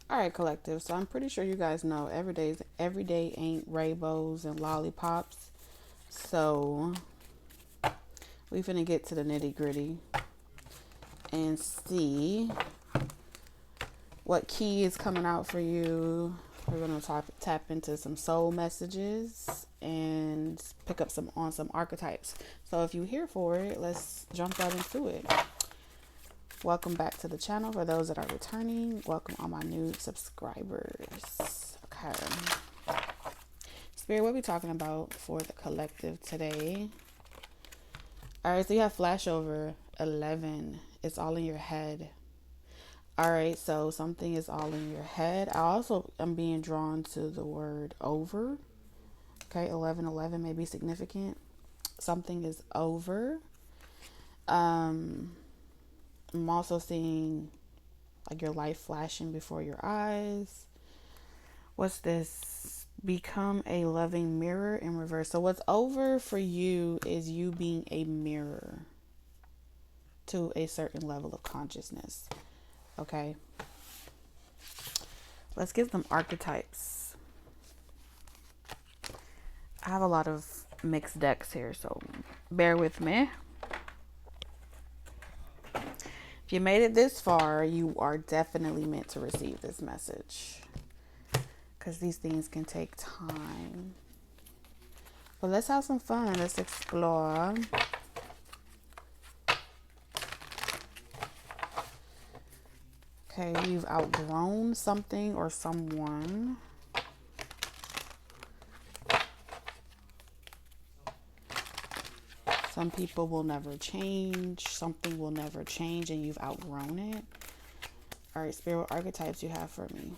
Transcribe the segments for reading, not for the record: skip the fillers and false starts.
All right, collective. So I'm pretty sure you guys know every day ain't rainbows and lollipops. So we finna get to the nitty gritty and see what key is coming out for you. We're gonna tap into some soul messages and pick up some archetypes. So if you're here for it, let's jump right into it. Welcome back to the channel. For those that are returning, welcome all my new subscribers. Okay. Spirit, what are we talking about for the collective today? All right, so you have flashover 11. It's all in your head. All right, so something is all in your head. I also am being drawn to the word over. Okay, 11 may be significant. Something is over. I'm also seeing like your life flashing before your eyes. What's this? Become a loving mirror in reverse. So what's over for you is you being a mirror to a certain level of consciousness. Okay. Let's get some archetypes. I have a lot of mixed decks here, so bear with me. If you made it this far, you are definitely meant to receive this message, because these things can take time. But let's have some fun. Let's explore. Okay, you've outgrown something or someone. Some people will never change. Something will never change and you've outgrown it. All right, spirit archetypes you have for me.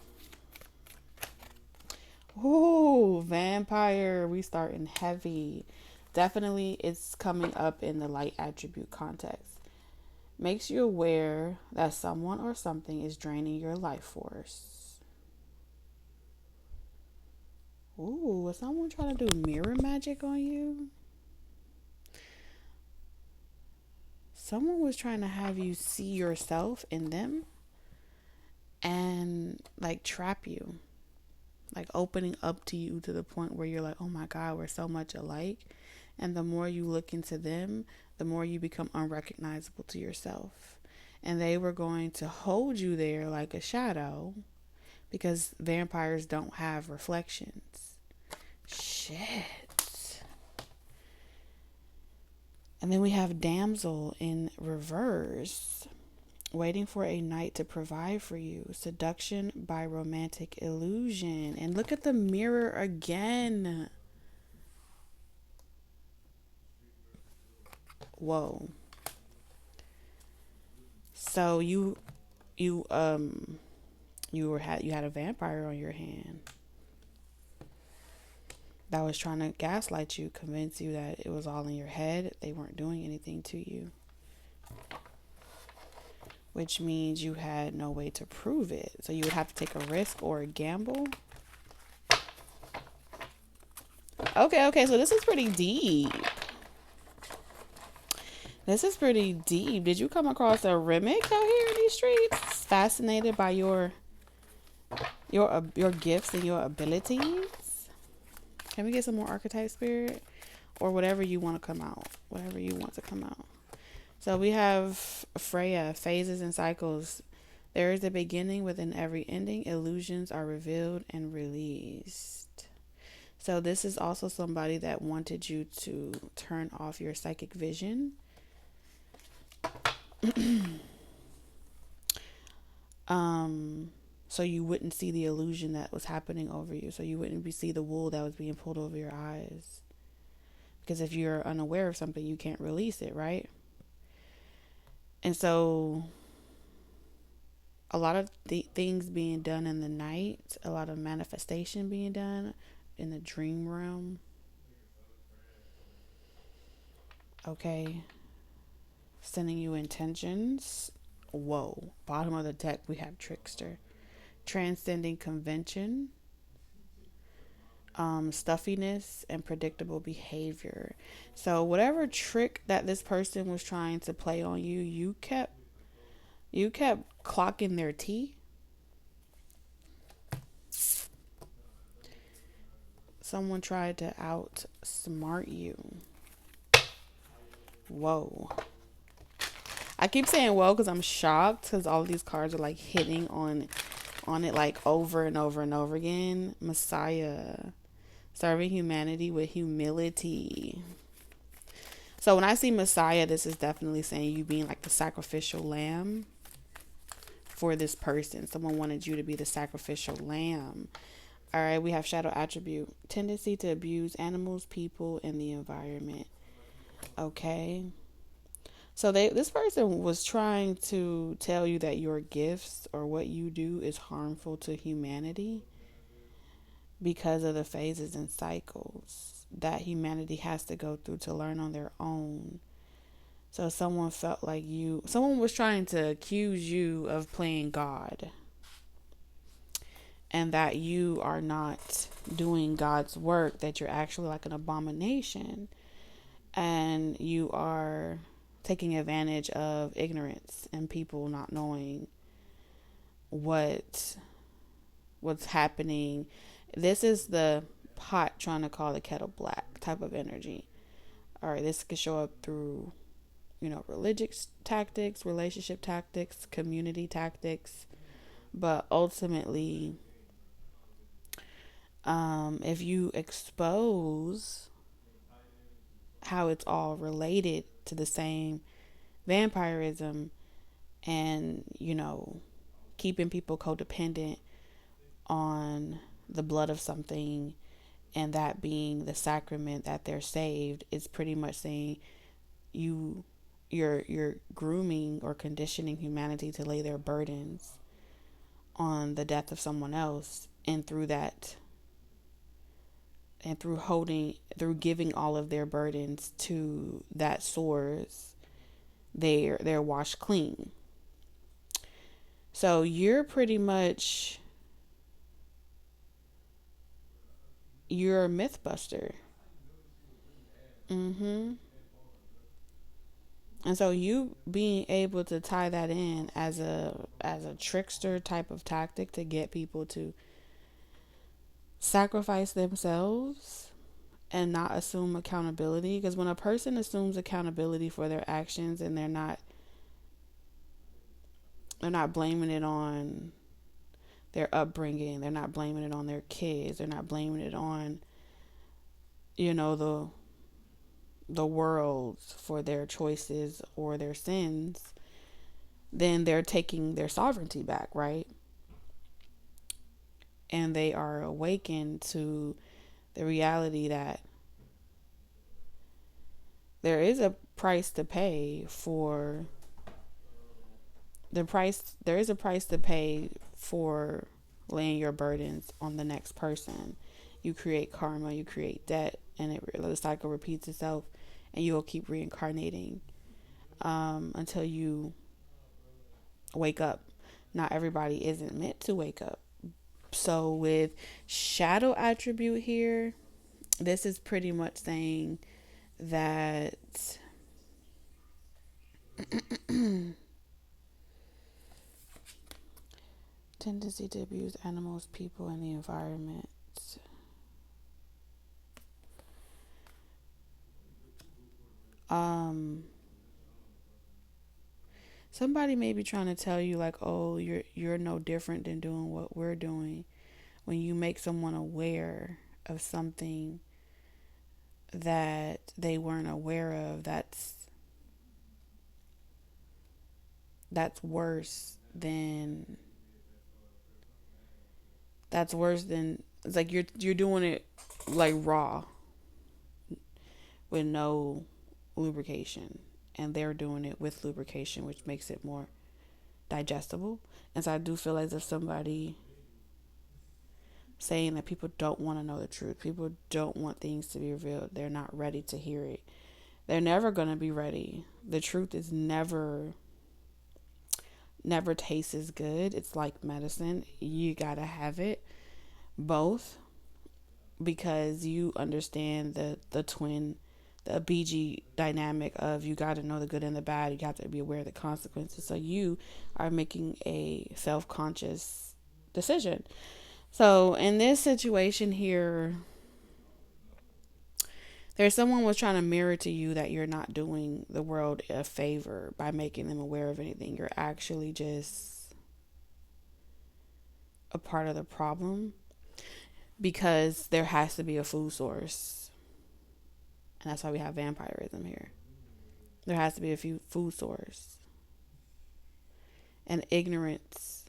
Ooh, vampire. We starting heavy. Definitely it's coming up in the light attribute context. Makes you aware that someone or something is draining your life force. Ooh, was someone trying to do mirror magic on you? Someone was trying to have you see yourself in them and like trap you, like opening up to you to the point where you're like, oh my God, we're so much alike. And the more you look into them, the more you become unrecognizable to yourself. And they were going to hold you there like a shadow because vampires don't have reflections. Shit. And then we have damsel in reverse, waiting for a knight to provide for you. Seduction by romantic illusion. And look at the mirror again. Whoa. So you had a vampire on your hand that was trying to gaslight you, convince you that it was all in your head. They weren't doing anything to you. Which means you had no way to prove it. So you would have to take a risk or a gamble. Okay, so this is pretty deep. This is pretty deep. Did you come across a Remick out here in these streets? Fascinated by your gifts and your abilities? Can we get some more archetype spirit? Or whatever you want to come out. Whatever you want to come out. So we have Freya, phases and cycles. There is a beginning within every ending. Illusions are revealed and released. So this is also somebody that wanted you to turn off your psychic vision. So you wouldn't see the illusion that was happening over you. So you wouldn't see the wool that was being pulled over your eyes. Because if you're unaware of something, you can't release it, right? And so a lot of the things being done in the night, a lot of manifestation being done in the dream realm. Okay. Sending you intentions. Whoa. Bottom of the deck, we have trickster. Transcending convention. Stuffiness and predictable behavior. So whatever trick that this person was trying to play on you, you kept clocking their tea. Someone tried to outsmart you. Whoa. I keep saying whoa because I'm shocked because all of these cards are like hitting on it like over and over and over again. Messiah. Serving humanity with humility. So when I see Messiah, this is definitely saying you being like the sacrificial lamb for this person. Someone wanted you to be the sacrificial lamb. All right, we have shadow attribute. Tendency to abuse animals, people, and the environment. Okay. So this person was trying to tell you that your gifts or what you do is harmful to humanity because of the phases and cycles that humanity has to go through to learn on their own. So someone felt like someone was trying to accuse you of playing God and that you are not doing God's work, that you're actually like an abomination and you are taking advantage of ignorance and people not knowing what's happening. This is the pot trying to call the kettle black type of energy. All right, this could show up through, religious tactics, relationship tactics, community tactics, but ultimately, if you expose how it's all related to the same vampirism and, keeping people codependent on the blood of something and that being the sacrament that they're saved, is pretty much saying you're grooming or conditioning humanity to lay their burdens on the death of someone else, and through that and through giving all of their burdens to that source, they're washed clean. So you're a myth buster. And so you being able to tie that in as a trickster type of tactic to get people to sacrifice themselves and not assume accountability. Because when a person assumes accountability for their actions and they're not blaming it on their upbringing, they're not blaming it on their kids, they're not blaming it on the world for their choices or their sins, then they're taking their sovereignty back, right? And they are awakened to the reality that there is a price to pay for laying your burdens on the next person. You create karma, you create debt, and the cycle repeats itself, and you will keep reincarnating until you wake up. Not everybody isn't meant to wake up. So with shadow attribute here, this is pretty much saying that tendency to abuse animals, people, and the environment. Somebody may be trying to tell you like, oh, you're no different than doing what we're doing. When you make someone aware of something that they weren't aware of, that's worse than it's like you're doing it like raw with no lubrication, and they're doing it with lubrication, which makes it more digestible. And so I do feel as if somebody saying that people don't want to know the truth, people don't want things to be revealed, they're not ready to hear it, they're never going to be ready. The truth is never tastes good. It's like medicine. You gotta have it both, because you understand the twin, the BG dynamic of you got to know the good and the bad. You got to be aware of the consequences. So you are making a self-conscious decision. So in this situation here, There's someone was trying to mirror to you that you're not doing the world a favor by making them aware of anything. You're actually just a part of the problem, because there has to be a food source. And that's why we have vampirism here. There has to be a few food source. And ignorance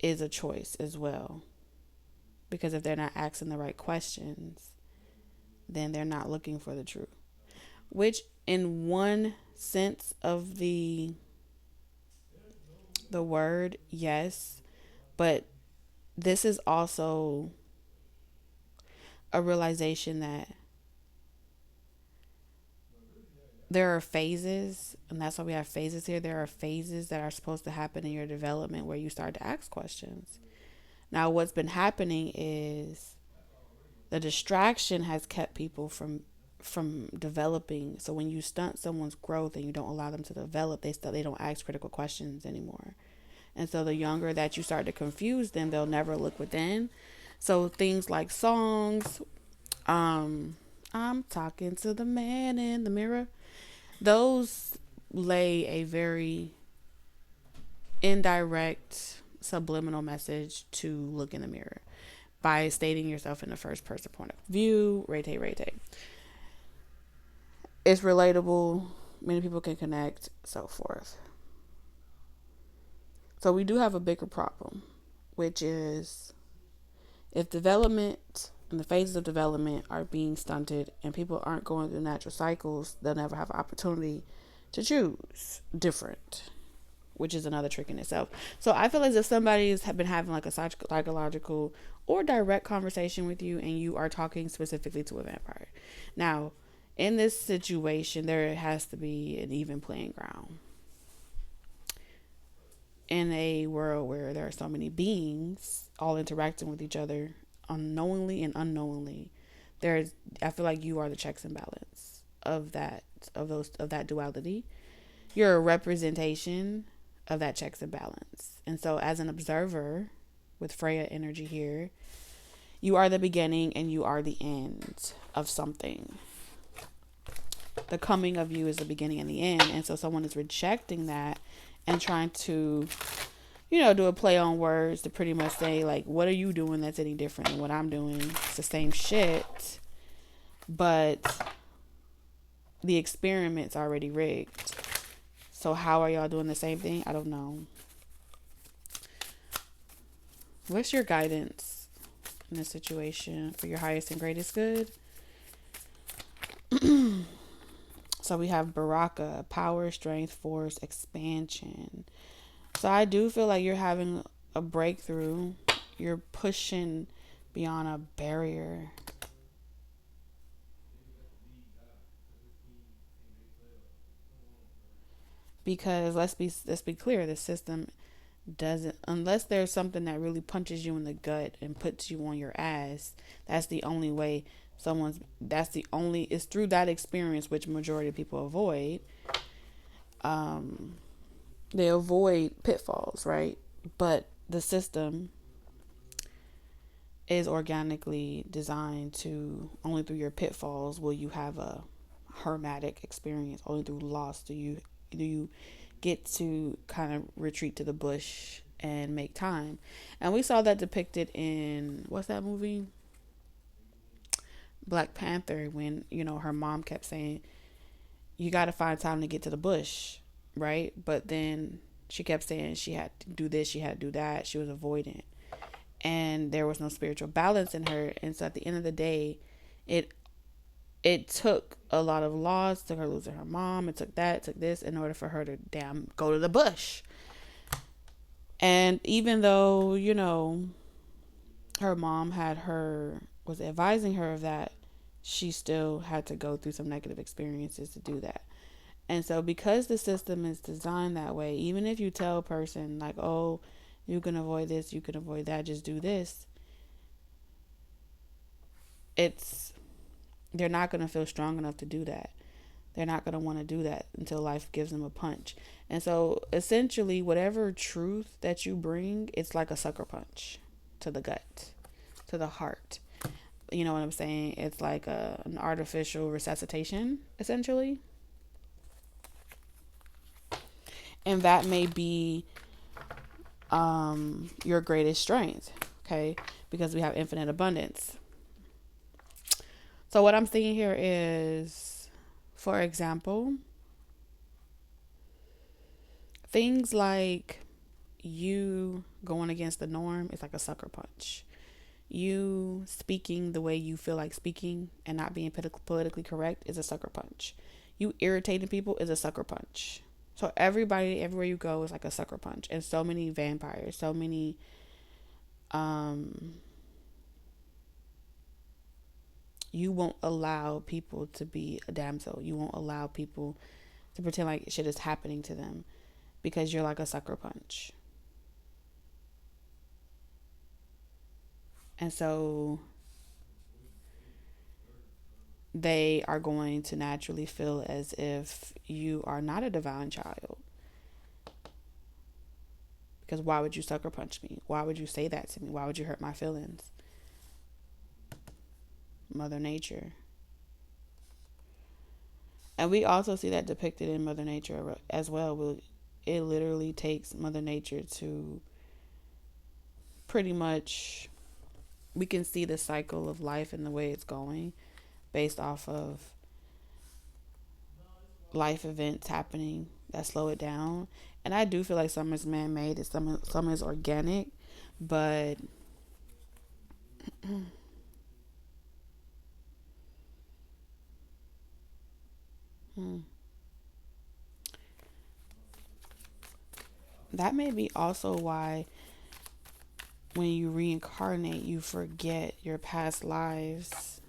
is a choice as well. Because if they're not asking the right questions, then they're not looking for the truth. Which, in one sense of the word, yes. But this is also a realization that there are phases, and that's why we have phases here. There are phases that are supposed to happen in your development where you start to ask questions. Now, what's been happening is the distraction has kept people from developing. So when you stunt someone's growth and you don't allow them to develop, they don't ask critical questions anymore. And so the younger that you start to confuse them, they'll never look within. So things like songs, I'm talking to the man in the mirror, those lay a very indirect subliminal message to look in the mirror by stating yourself in the first person point of view. Rete. It's relatable. Many people can connect, so forth. So we do have a bigger problem, which is if development and the phases of development are being stunted and people aren't going through natural cycles, they'll never have an opportunity to choose different, which is another trick in itself. So I feel as if somebody has been having like a psychological or direct conversation with you and you are talking specifically to a vampire. Now, in this situation, there has to be an even playing ground. In a world where there are so many beings all interacting with each other unknowingly and unknowingly, I feel like you are the checks and balance of that duality. You're a representation of that checks and balance. And so as an observer with Freya energy here, you are the beginning and you are the end of something. The coming of you is the beginning and the end. And so someone is rejecting that and trying to, do a play on words to pretty much say, like, what are you doing that's any different than what I'm doing? It's the same shit, but the experiment's already rigged. So how are y'all doing the same thing? I don't know. What's your guidance in this situation for your highest and greatest good? So we have Baraka, power, strength, force, expansion. So I do feel like you're having a breakthrough. You're pushing beyond a barrier. Because let's be clear, the system doesn't, unless there's something that really punches you in the gut and puts you on your ass. That's the only way it's through that experience, which majority of people avoid. They avoid pitfalls, right? But the system is organically designed to, only through your pitfalls will you have a hermetic experience. Only through loss do you get to kind of retreat to the bush and make time. And we saw that depicted in, what's that movie? Black Panther, when, her mom kept saying, you got to find time to get to the bush, right? But then she kept saying she had to do this, she had to do that. She was avoidant. And there was no spiritual balance in her. And so at the end of the day, it took a lot of loss, took her losing her mom, it took this in order for her to go to the bush. And even though, her mom was advising her of that, she still had to go through some negative experiences to do that. And so because the system is designed that way, even if you tell a person like, oh, you can avoid this, you can avoid that, just do this, they're not going to feel strong enough to do that. They're not going to want to do that until life gives them a punch. And so essentially, whatever truth that you bring, it's like a sucker punch to the gut, to the heart. You know what I'm saying? It's like an artificial resuscitation, essentially. And that may be your greatest strength, okay? Because we have infinite abundance. So what I'm seeing here is, for example, things like you going against the norm is like a sucker punch. You speaking the way you feel like speaking and not being politically correct is a sucker punch. You irritating people is a sucker punch. So everybody, everywhere you go is like a sucker punch. And so many vampires, so many you won't allow people to be a damsel. You won't allow people to pretend like shit is happening to them because you're like a sucker punch. And so they are going to naturally feel as if you are not a divine child. Because why would you sucker punch me? Why would you say that to me? Why would you hurt my feelings? Mother Nature. And we also see that depicted in Mother Nature as well. It literally takes Mother Nature to pretty much, we can see the cycle of life and the way it's going based off of life events happening that slow it down. And I do feel like some is man-made and some is organic, but that may be also why when you reincarnate, you forget your past lives.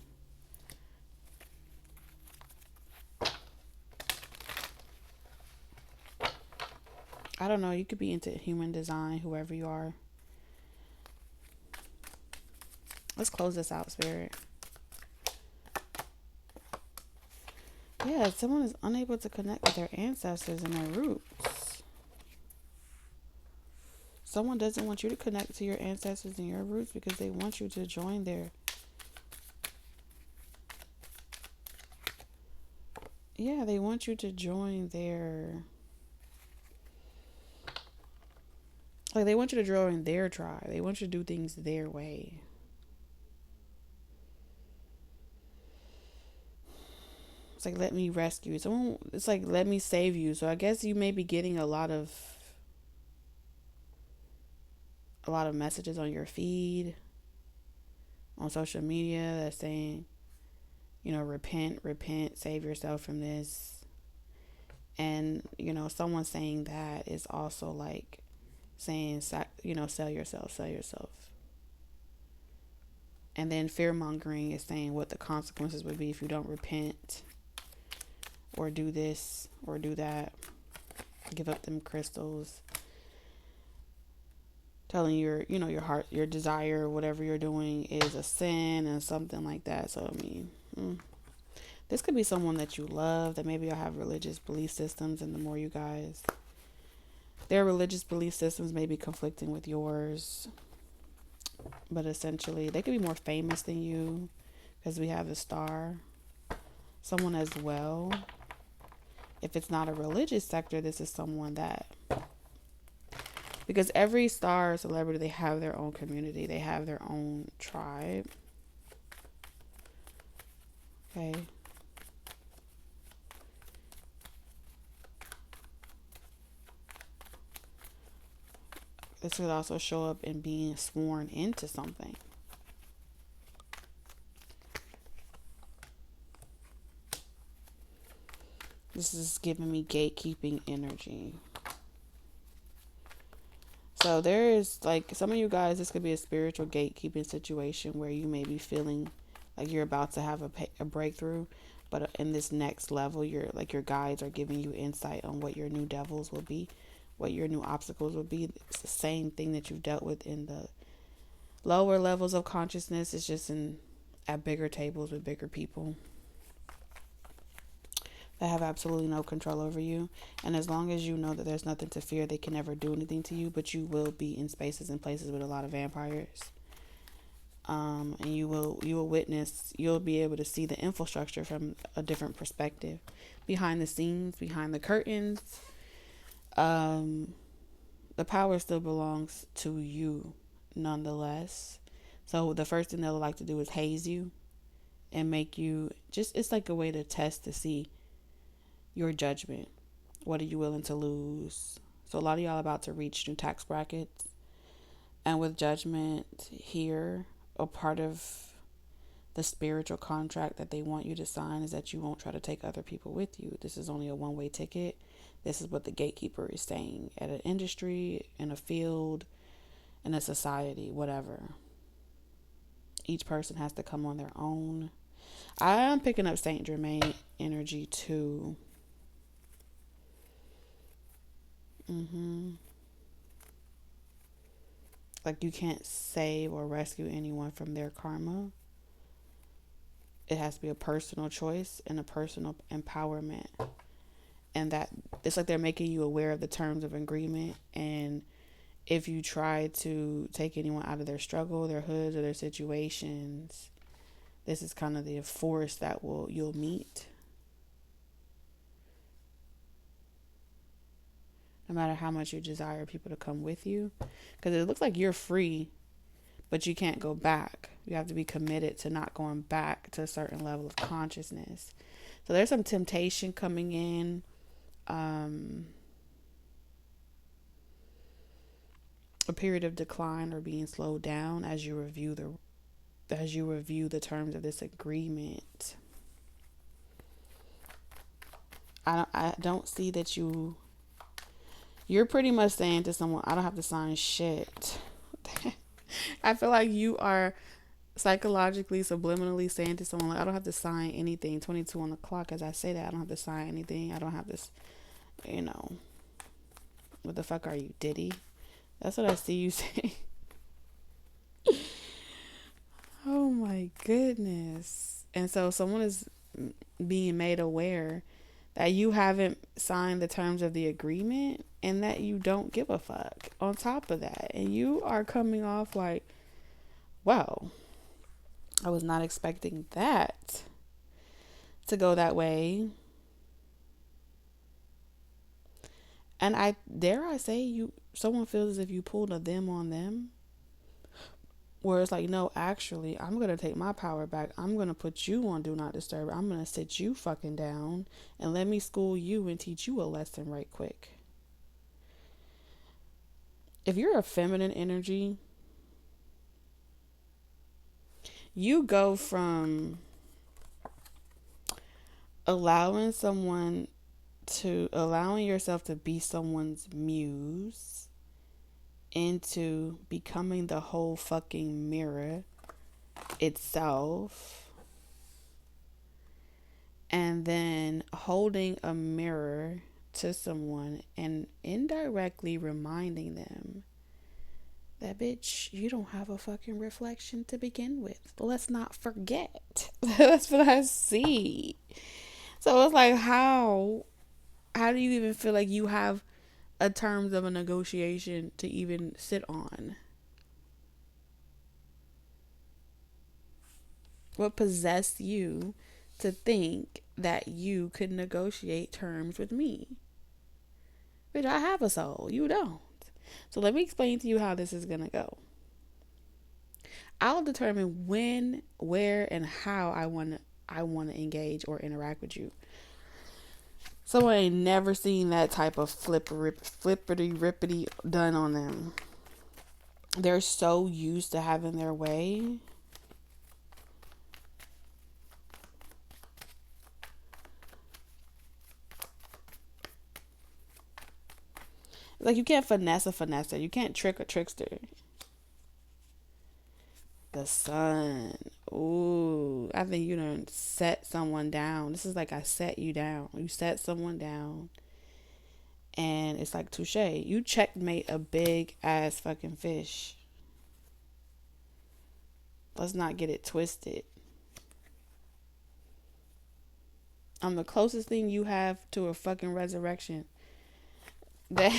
I don't know. You could be into human design, whoever you are. Let's close this out, Spirit. Yeah, someone is unable to connect with their ancestors and their roots. Someone doesn't want you to connect to your ancestors and your roots because they want you to join their... Yeah, they want you to join their... Like, they want you to join their tribe. They want you to do things their way. It's like, let me rescue you. Someone, it's like, let me save you. So I guess you may be getting a lot of messages on your feed, on social media, that's saying, you know, repent, save yourself from this. And, you know, someone saying that is also like saying, you know, sell yourself. And then fear mongering is saying what the consequences would be if you don't repent or do this or do that, give up them crystals, telling your heart, your desire, whatever you're doing is a sin and something like that. So, I mean, this could be someone that you love, that maybe you'll have religious belief systems, and the more you guys, their religious belief systems may be conflicting with yours, but essentially they could be more famous than you because we have a star. Someone as well. If it's not a religious sector, this is someone that, because every star or celebrity, they have their own community. They have their own tribe. Okay. This could also show up in being sworn into something. This is giving me gatekeeping energy. So there is, like, some of you guys, this could be a spiritual gatekeeping situation where you may be feeling like you're about to have a breakthrough, but in this next level, your guides are giving you insight on what your new devils will be, what your new obstacles will be. It's the same thing that you've dealt with in the lower levels of consciousness. It's just at bigger tables with bigger people that have absolutely no control over you. And as long as you know that there's nothing to fear, they can never do anything to you, but you will be in spaces and places with a lot of vampires. And you will witness, you'll be able to see the infrastructure from a different perspective, behind the scenes, behind the curtains. The power still belongs to you nonetheless. So the first thing they'll like to do is haze you and make you just, it's like a way to test to see your judgment. What are you willing to lose? So a lot of y'all about to reach new tax brackets. And with judgment here, a part of the spiritual contract that they want you to sign is that you won't try to take other people with you. This is only a one-way ticket. This is what the gatekeeper is saying at an industry, in a field, in a society, whatever. Each person has to come on their own. I am picking up Saint Germain energy too. Like you can't save or rescue anyone from their karma. It has to be a personal choice and a personal empowerment. And that it's like they're making you aware of the terms of agreement. And if you try to take anyone out of their struggle, their hoods, or their situations, this is kind of the force that you'll meet. No matter how much you desire people to come with you. Because it looks like you're free, but you can't go back. You have to be committed to not going back to a certain level of consciousness. So there's some temptation coming in. A period of decline or being slowed down as you review the terms of this agreement. I don't see that you're pretty much saying to someone, I don't have to sign shit. I feel like you are psychologically, subliminally saying to someone, like, I don't have to sign anything. 22 on the clock, as I say that, I don't have to sign anything. I don't have this, what the fuck are you, Diddy? That's what I see you saying. Oh my goodness. And so someone is being made aware that you haven't signed the terms of the agreement and that you don't give a fuck on top of that. And you are coming off like, wow, I was not expecting that to go that way. And I say someone feels as if you pulled a them on them. Where it's like, no, actually, I'm going to take my power back. I'm going to put you on Do Not Disturb. I'm going to sit you fucking down and let me school you and teach you a lesson right quick. If you're a feminine energy, you go from allowing yourself to be someone's muse into becoming the whole fucking mirror itself, and then holding a mirror to someone and indirectly reminding them that, bitch, you don't have a fucking reflection to begin with. Let's not forget. That's what I see. So it's like, how do you even feel like you have a terms of a negotiation to even sit on? What possessed you to think that you could negotiate terms with me? Bitch, I have a soul. You don't. So let me explain to you how this is going to go. I'll determine when, where, and how I want to engage or interact with you. Someone ain't never seen that type of flippity-rippity done on them. They're so used to having their way. Like, you can't finesse a finesser. You can't trick a trickster. The sun. Ooh, I think you done set someone down. This is like I set you down. You set someone down. And it's like, touche. You checkmate a big ass fucking fish. Let's not get it twisted. I'm the closest thing you have to a fucking resurrection. That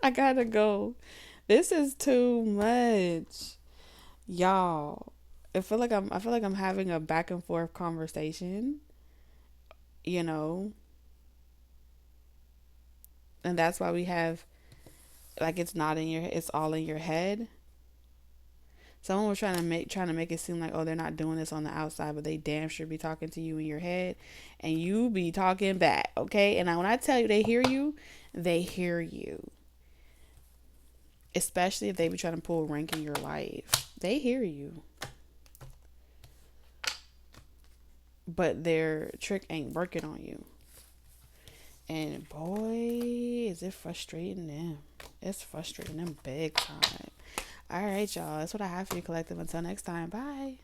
I gotta go. This is too much. Y'all, I feel like I'm having a back and forth conversation, you know, and that's why we have like it's all in your head. Someone was trying to make it seem like, oh, they're not doing this on the outside, but they damn sure be talking to you in your head, and you be talking back, okay? And when I tell you they hear you, they hear you. Especially if they be trying to pull rank in your life, they hear you, but their trick ain't working on you. And boy, is it frustrating them. It's frustrating them big time. All right, y'all. That's what I have for you, collective. Until next time. Bye.